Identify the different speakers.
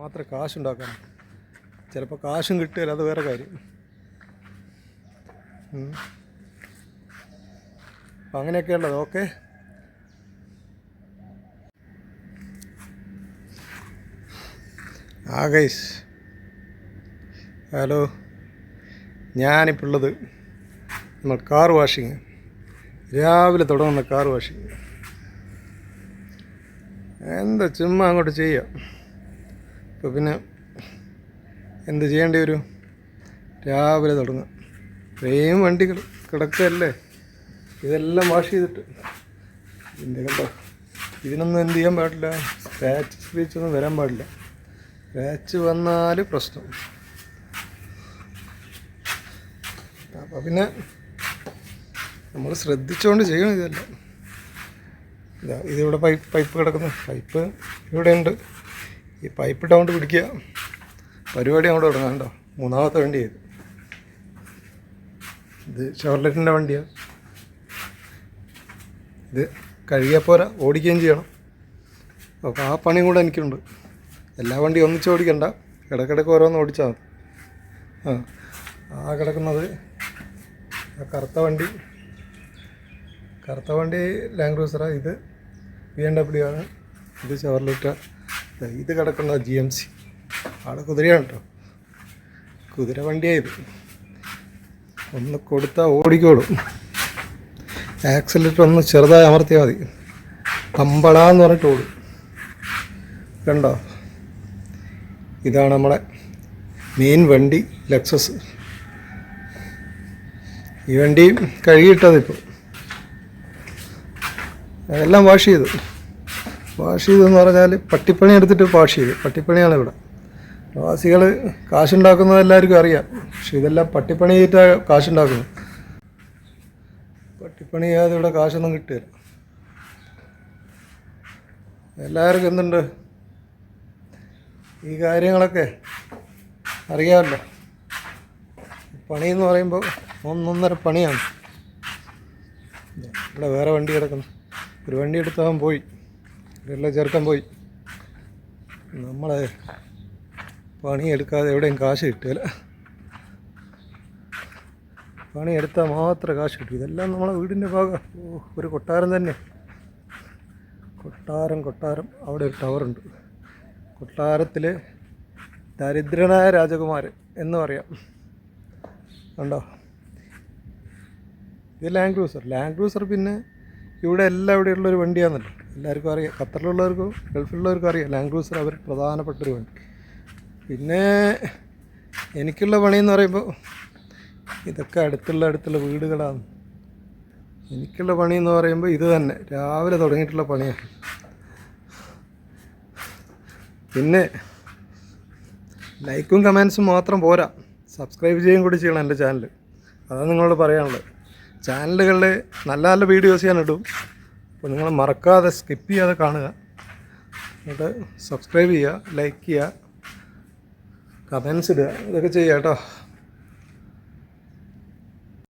Speaker 1: മാത്രമേ കാശുണ്ടാക്കാൻ. ചിലപ്പോൾ കാശും കിട്ടുകയില്ല, അത് വേറെ കാര്യം. അപ്പം അങ്ങനെയൊക്കെയുള്ളത്. Okay, guys, hello. ഞാനിപ്പോൾ ഉള്ളത് നമ്മൾ കാർ വാഷിങ്, രാവിലെ തുടങ്ങുന്ന കാർ വാഷിങ്. എന്താ ചുമ്മാ അങ്ങോട്ട് ചെയ്യാം. ഇപ്പോൾ പിന്നെ എന്ത് ചെയ്യേണ്ടി വരും? രാവിലെ തുടങ്ങുക. ഇത്രയും വണ്ടി കിടക്കുകയല്ലേ, ഇതെല്ലാം വാഷ് ചെയ്തിട്ട്. ഇതിൻ്റെ കണ്ടോ, ഇതിനൊന്നും എന്ത് ചെയ്യാൻ പാടില്ല, സ്ക്രാച്ചൊന്നും വരാൻ പാടില്ല. സ്ക്രാച്ച് വന്നാൽ പ്രശ്നം. അപ്പോൾ പിന്നെ നമ്മൾ ശ്രദ്ധിച്ചുകൊണ്ട് ചെയ്യണം ഇതെല്ലാം. ഇതിവിടെ പൈപ്പ് കിടക്കുന്നു, പൈപ്പ് ഇവിടെ ഉണ്ട്. ഈ പൈപ്പ് ഇട്ടുകൊണ്ട് പിടിക്കുക, പരിപാടി അങ്ങോട്ട് തുടങ്ങാം. കണ്ടോ, മൂന്നാമത്തെ വണ്ടിയായത്. ഇത് ഷവർലെറ്റിൻ്റെ വണ്ടിയാണ്. ഇത് കഴുകിയാൽ പോരാ, ഓടിക്കുകയും ചെയ്യണം. അപ്പോൾ ആ പണിയും കൂടെ എനിക്കുണ്ട്. എല്ലാ വണ്ടിയും ഒന്നിച്ച് ഓടിക്കണ്ട, ഇടയ്ക്കിടയ്ക്ക് ഓരോന്ന് ഓടിച്ചാൽ മതി. ആ കിടക്കുന്നത് ആ കറുത്ത വണ്ടി ലാൻഡ് ക്രൂസറാണ്. ഇത് BMW ആണ്. ഇത് ഷവർലെറ്റ്. ഇത് കിടക്കുന്ന GMC. ആടെ കുതിരയാണ് കേട്ടോ, കുതിര വണ്ടിയായത്. ഒന്ന് കൊടുത്താൽ ഓടിക്കോളും. ആക്സിലേറ്റർ ഒന്ന് ചെറുതായി അമർത്തിയാൽ മതി, കമ്പടാന്ന് പറഞ്ഞിട്ട് ഓടും. കണ്ടോ, ഇതാണ് നമ്മളെ മെയിൻ വണ്ടി, ലെക്സസ്. ഈ വണ്ടി കഴുകിയിട്ടതിപ്പോൾ എല്ലാം വാഷ് ചെയ്തെന്ന് പറഞ്ഞാൽ പട്ടിപ്പണി എടുത്തിട്ട് വാഷ് ചെയ്തു. പട്ടിപ്പണിയാണ് ഇവിടെ. പ്രവാസികൾ കാശുണ്ടാക്കുന്നത് എല്ലാവർക്കും അറിയാം, പക്ഷെ ഇതെല്ലാം പട്ടിപ്പണി ചെയ്തിട്ടാണ് കാശുണ്ടാക്കുന്നത്. പട്ടിപ്പണി ചെയ്യാതെ ഇവിടെ കാശൊന്നും കിട്ടില്ല. എല്ലാവർക്കും എന്തുണ്ട്, ഈ കാര്യങ്ങളൊക്കെ അറിയാമല്ലോ. പണിയെന്ന് പറയുമ്പോൾ ഒന്നൊന്നര പണിയാണ്. ഇവിടെ വേറെ വണ്ടി കിടക്കുന്നു. ഒരു വണ്ടി എടുത്തവൻ പോയി, ഇവിടെയുള്ള ചെറുക്കൻ പോയി. നമ്മളെ പണിയെടുക്കാതെ എവിടെയും കാശ് കിട്ടില്ല. പണിയെടുത്താൽ മാത്രമേ കാശ് കിട്ടൂ. ഇതെല്ലാം നമ്മളെ വീടിൻ്റെ ഭാഗം. ഒരു കൊട്ടാരം തന്നെ. കൊട്ടാരം. അവിടെ ഒരു ടവറുണ്ട്. കൊട്ടാരത്തിലെ ദരിദ്രനായ രാജകുമാരൻ എന്ന് പറയാം. കണ്ടോ, ഇത് ലാൻഡ് ക്രൂസർ. പിന്നെ ഇവിടെ ഇവിടെയുള്ളൊരു വണ്ടിയാണല്ലോ, എല്ലാവർക്കും അറിയാം. ഖത്തറിലുള്ളവർക്കും ഗൾഫിലുള്ളവർക്കും അറിയാം. ലാൻഡ് ക്രൂസർ അവർ പ്രധാനപ്പെട്ടൊരു വണ്ടി. പിന്നെ എനിക്കുള്ള പണിയെന്ന് പറയുമ്പോൾ ഇതൊക്കെ അടുത്തുള്ള വീടുകളാണ്. എനിക്കുള്ള പണിയെന്ന് പറയുമ്പോൾ ഇത് തന്നെ, രാവിലെ തുടങ്ങിയിട്ടുള്ള പണിയാണ്. പിന്നെ ലൈക്കും കമൻസും മാത്രം പോരാ, സബ്സ്ക്രൈബ് ചെയ്യുകയും കൂടി ചെയ്യണം എൻ്റെ ചാനൽ. അതാണ് നിങ്ങളോട് പറയാനുള്ളത്. ചാനലുകളിൽ നല്ല നല്ല വീഡിയോസ് ഞാൻ ഇടും. അപ്പോൾ നിങ്ങൾ മറക്കാതെ സ്കിപ്പ് ചെയ്യാതെ കാണുക. എന്നിട്ട് സബ്സ്ക്രൈബ് ചെയ്യുക, ലൈക്ക് ചെയ്യുക, കമൻസ് ഇടുക, ഇതൊക്കെ ചെയ്യുക കേട്ടോ.